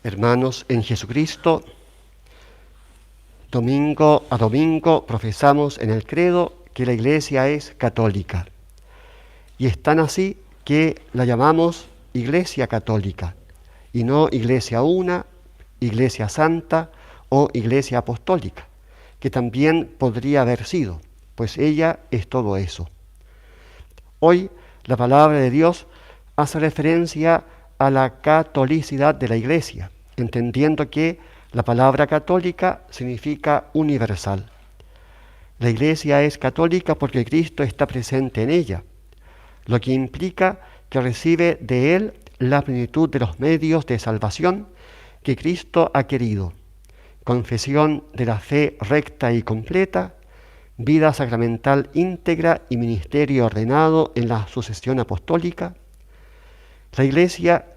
Hermanos en Jesucristo, domingo a domingo profesamos en el credo que la Iglesia es católica. Y es tan así que la llamamos Iglesia católica, y no Iglesia una, Iglesia santa o Iglesia apostólica, que también podría haber sido, pues ella es todo eso. Hoy la palabra de Dios hace referencia a la catolicidad de la Iglesia, entendiendo que la palabra católica significa universal. La Iglesia es católica porque Cristo está presente en ella, lo que implica que recibe de Él la plenitud de los medios de salvación que Cristo ha querido: confesión de la fe recta y completa, vida sacramental íntegra y ministerio ordenado en la sucesión apostólica. La Iglesia,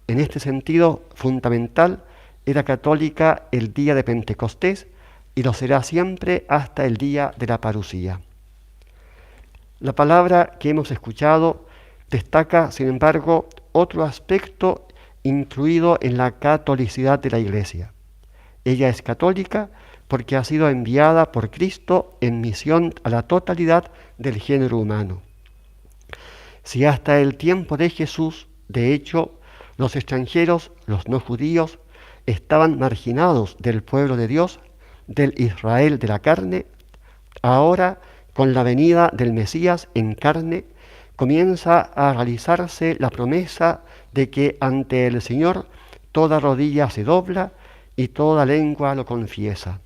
en este sentido fundamental, era católica el día de Pentecostés y lo será siempre hasta el día de la parusía. La palabra que hemos escuchado destaca, sin embargo, otro aspecto incluido en la catolicidad de la Iglesia. Ella es católica porque ha sido enviada por Cristo en misión a la totalidad del género humano. Si hasta el tiempo de Jesús, de hecho, los extranjeros, los no judíos, estaban marginados del pueblo de Dios, del Israel de la carne, ahora, con la venida del Mesías en carne, comienza a realizarse la promesa de que ante el Señor toda rodilla se dobla y toda lengua lo confiesa.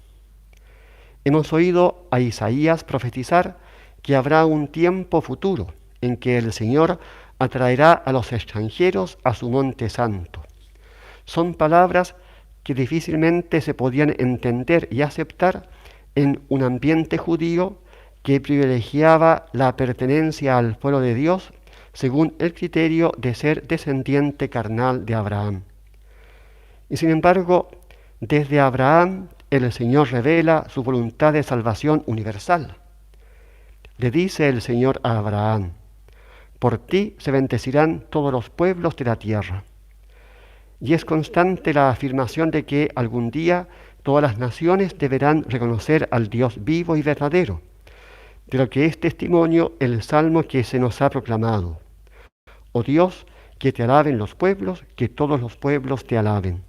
Hemos oído a Isaías profetizar que habrá un tiempo futuro en que el Señor atraerá a los extranjeros a su monte santo. Son palabras que difícilmente se podían entender y aceptar en un ambiente judío que privilegiaba la pertenencia al pueblo de Dios según el criterio de ser descendiente carnal de Abraham. Y sin embargo, desde Abraham el Señor revela su voluntad de salvación universal. Le dice el Señor a Abraham: por ti se bendecirán todos los pueblos de la tierra. Y es constante la afirmación de que algún día todas las naciones deberán reconocer al Dios vivo y verdadero, de lo que es testimonio el salmo que se nos ha proclamado: oh Dios, que te alaben los pueblos, que todos los pueblos te alaben.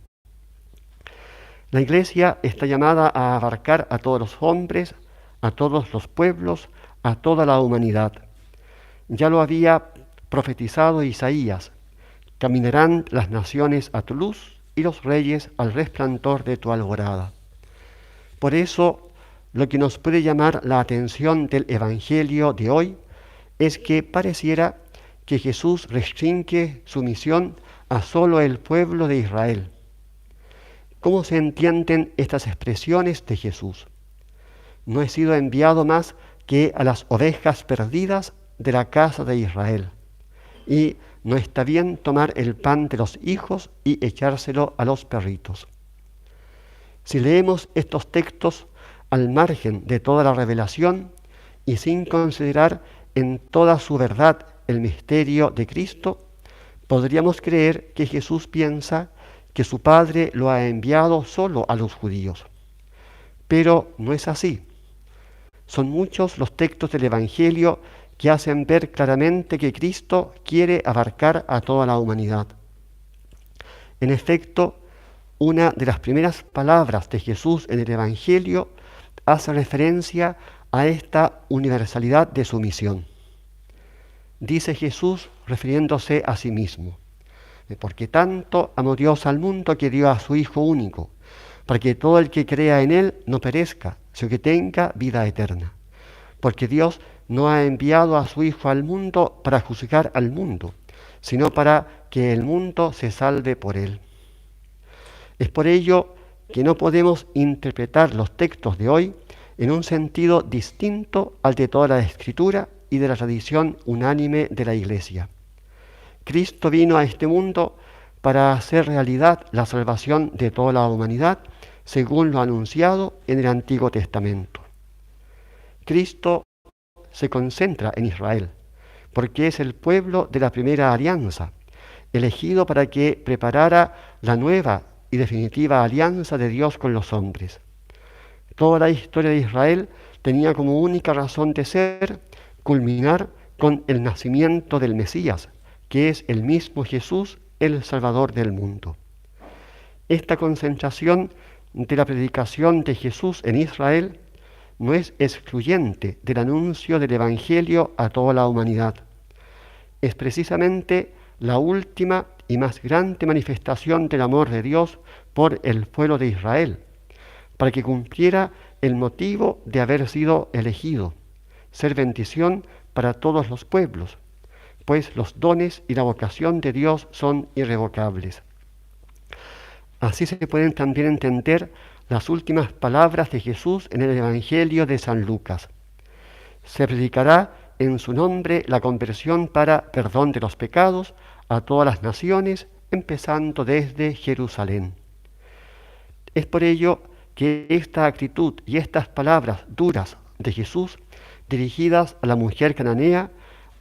La Iglesia está llamada a abarcar a todos los hombres, a todos los pueblos, a toda la humanidad. Ya lo había profetizado Isaías: caminarán las naciones a tu luz y los reyes al resplandor de tu alborada. Por eso, lo que nos puede llamar la atención del Evangelio de hoy es que pareciera que Jesús restringe su misión a solo el pueblo de Israel. ¿Cómo se entienden estas expresiones de Jesús? No he sido enviado más que a las ovejas perdidas de la casa de Israel. Y no está bien tomar el pan de los hijos y echárselo a los perritos. Si leemos estos textos al margen de toda la revelación y sin considerar en toda su verdad el misterio de Cristo, podríamos creer que Jesús piensa que su Padre lo ha enviado solo a los judíos. Pero no es así. Son muchos los textos del Evangelio que hacen ver claramente que Cristo quiere abarcar a toda la humanidad. En efecto, una de las primeras palabras de Jesús en el Evangelio hace referencia a esta universalidad de su misión. Dice Jesús refiriéndose a sí mismo: porque tanto amó Dios al mundo que dio a su Hijo único, para que todo el que crea en Él no perezca, sino que tenga vida eterna. Porque Dios no ha enviado a su Hijo al mundo para juzgar al mundo, sino para que el mundo se salve por Él. Es por ello que no podemos interpretar los textos de hoy en un sentido distinto al de toda la Escritura y de la tradición unánime de la Iglesia. Cristo vino a este mundo para hacer realidad la salvación de toda la humanidad, según lo anunciado en el Antiguo Testamento. Cristo se concentra en Israel, porque es el pueblo de la primera alianza, elegido para que preparara la nueva y definitiva alianza de Dios con los hombres. Toda la historia de Israel tenía como única razón de ser culminar con el nacimiento del Mesías, que es el mismo Jesús, el Salvador del mundo. Esta concentración de la predicación de Jesús en Israel no es excluyente del anuncio del Evangelio a toda la humanidad. Es precisamente la última y más grande manifestación del amor de Dios por el pueblo de Israel, para que cumpliera el motivo de haber sido elegido, ser bendición para todos los pueblos, pues los dones y la vocación de Dios son irrevocables. Así se pueden también entender las últimas palabras de Jesús en el Evangelio de San Lucas. Se predicará en su nombre la conversión para perdón de los pecados a todas las naciones, empezando desde Jerusalén. Es por ello que esta actitud y estas palabras duras de Jesús, dirigidas a la mujer cananea,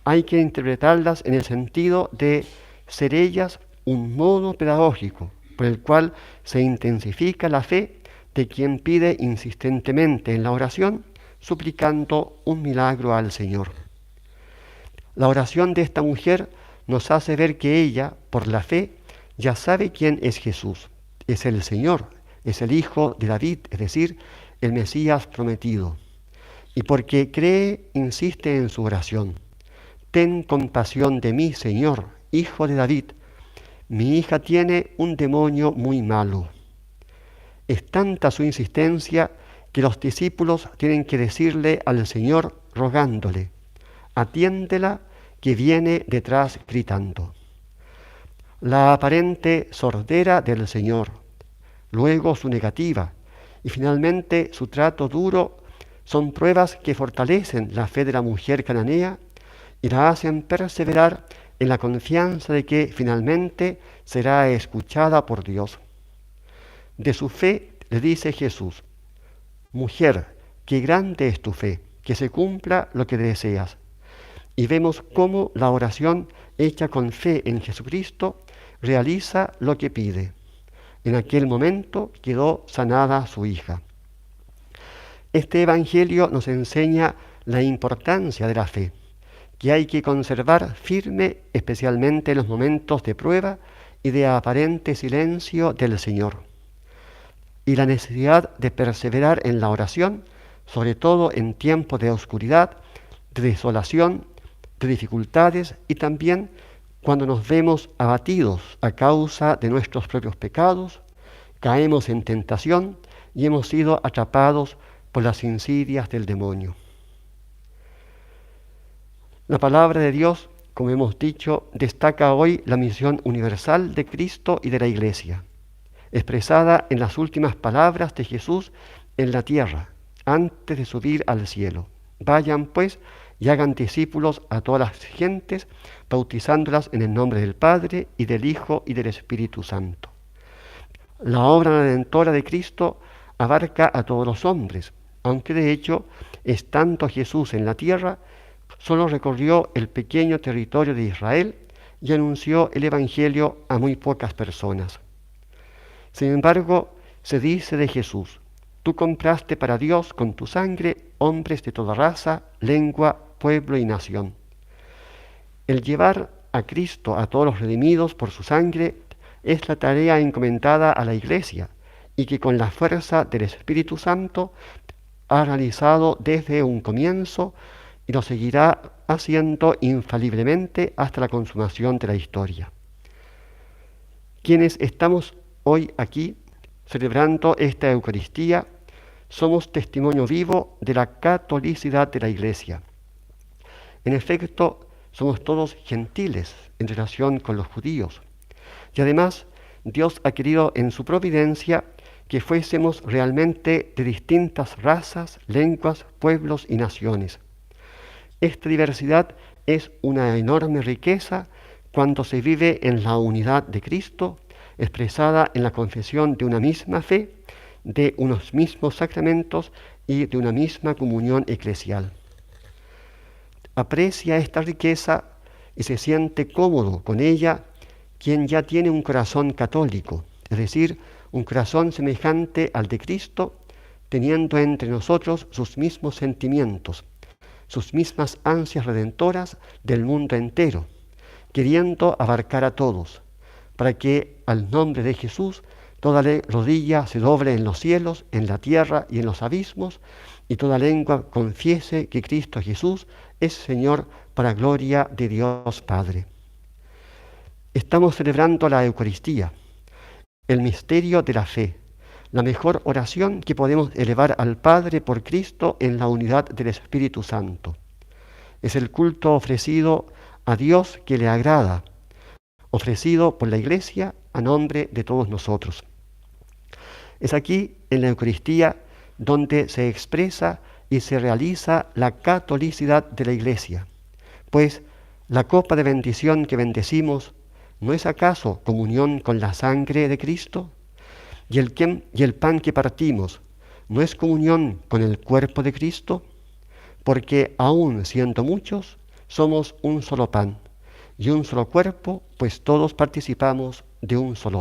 hay que interpretarlas en el sentido de ser ellas un modo pedagógico por el cual se intensifica la fe de quien pide insistentemente en la oración, suplicando un milagro al Señor. La oración de esta mujer nos hace ver que ella, por la fe, ya sabe quién es Jesús. Es el Señor, es el Hijo de David, es decir, el Mesías prometido. Y porque cree, insiste en su oración. Ten compasión de mí, Señor, Hijo de David. Mi hija tiene un demonio muy malo. Es tanta su insistencia que los discípulos tienen que decirle al Señor rogándole: atiéndela, que viene detrás gritando. La aparente sordera del Señor, luego su negativa y finalmente su trato duro son pruebas que fortalecen la fe de la mujer cananea y la hacen perseverar en la confianza de que finalmente será escuchada por Dios. De su fe le dice Jesús: mujer, qué grande es tu fe, que se cumpla lo que deseas. Y vemos cómo la oración hecha con fe en Jesucristo realiza lo que pide. En aquel momento quedó sanada su hija. Este Evangelio nos enseña la importancia de la fe, que hay que conservar firme especialmente en los momentos de prueba y de aparente silencio del Señor. Y la necesidad de perseverar en la oración, sobre todo en tiempos de oscuridad, de desolación, de dificultades y también cuando nos vemos abatidos a causa de nuestros propios pecados, caemos en tentación y hemos sido atrapados por las insidias del demonio. La palabra de Dios, como hemos dicho, destaca hoy la misión universal de Cristo y de la Iglesia, expresada en las últimas palabras de Jesús en la tierra, antes de subir al cielo. Vayan pues y hagan discípulos a todas las gentes, bautizándolas en el nombre del Padre y del Hijo y del Espíritu Santo. La obra redentora de Cristo abarca a todos los hombres, aunque de hecho, estando Jesús en la tierra, solo recorrió el pequeño territorio de Israel y anunció el Evangelio a muy pocas personas. Sin embargo, se dice de Jesús: tú compraste para Dios con tu sangre hombres de toda raza, lengua, pueblo y nación. El llevar a Cristo a todos los redimidos por su sangre es la tarea encomendada a la Iglesia y que con la fuerza del Espíritu Santo ha realizado desde un comienzo y lo seguirá haciendo infaliblemente hasta la consumación de la historia. Quienes estamos hoy aquí celebrando esta Eucaristía somos testimonio vivo de la catolicidad de la Iglesia. En efecto, somos todos gentiles en relación con los judíos. Y además, Dios ha querido en su providencia que fuésemos realmente de distintas razas, lenguas, pueblos y naciones. Esta diversidad es una enorme riqueza cuando se vive en la unidad de Cristo, expresada en la confesión de una misma fe, de unos mismos sacramentos y de una misma comunión eclesial. Aprecia esta riqueza y se siente cómodo con ella quien ya tiene un corazón católico, es decir, un corazón semejante al de Cristo, teniendo entre nosotros sus mismos sentimientos, sus mismas ansias redentoras del mundo entero, queriendo abarcar a todos, para que al nombre de Jesús toda rodilla se doble en los cielos, en la tierra y en los abismos, y toda lengua confiese que Cristo Jesús es Señor, para gloria de Dios Padre. Estamos celebrando la Eucaristía, el misterio de la fe, la mejor oración que podemos elevar al Padre por Cristo en la unidad del Espíritu Santo. Es el culto ofrecido a Dios que le agrada, ofrecido por la Iglesia a nombre de todos nosotros. Es aquí, en la Eucaristía, donde se expresa y se realiza la catolicidad de la Iglesia, pues la copa de bendición que bendecimos, ¿no es acaso comunión con la sangre de Cristo? Y el pan que partimos, ¿no es comunión con el cuerpo de Cristo? Porque aun siendo muchos, somos un solo pan y un solo cuerpo, pues todos participamos de un solo pan.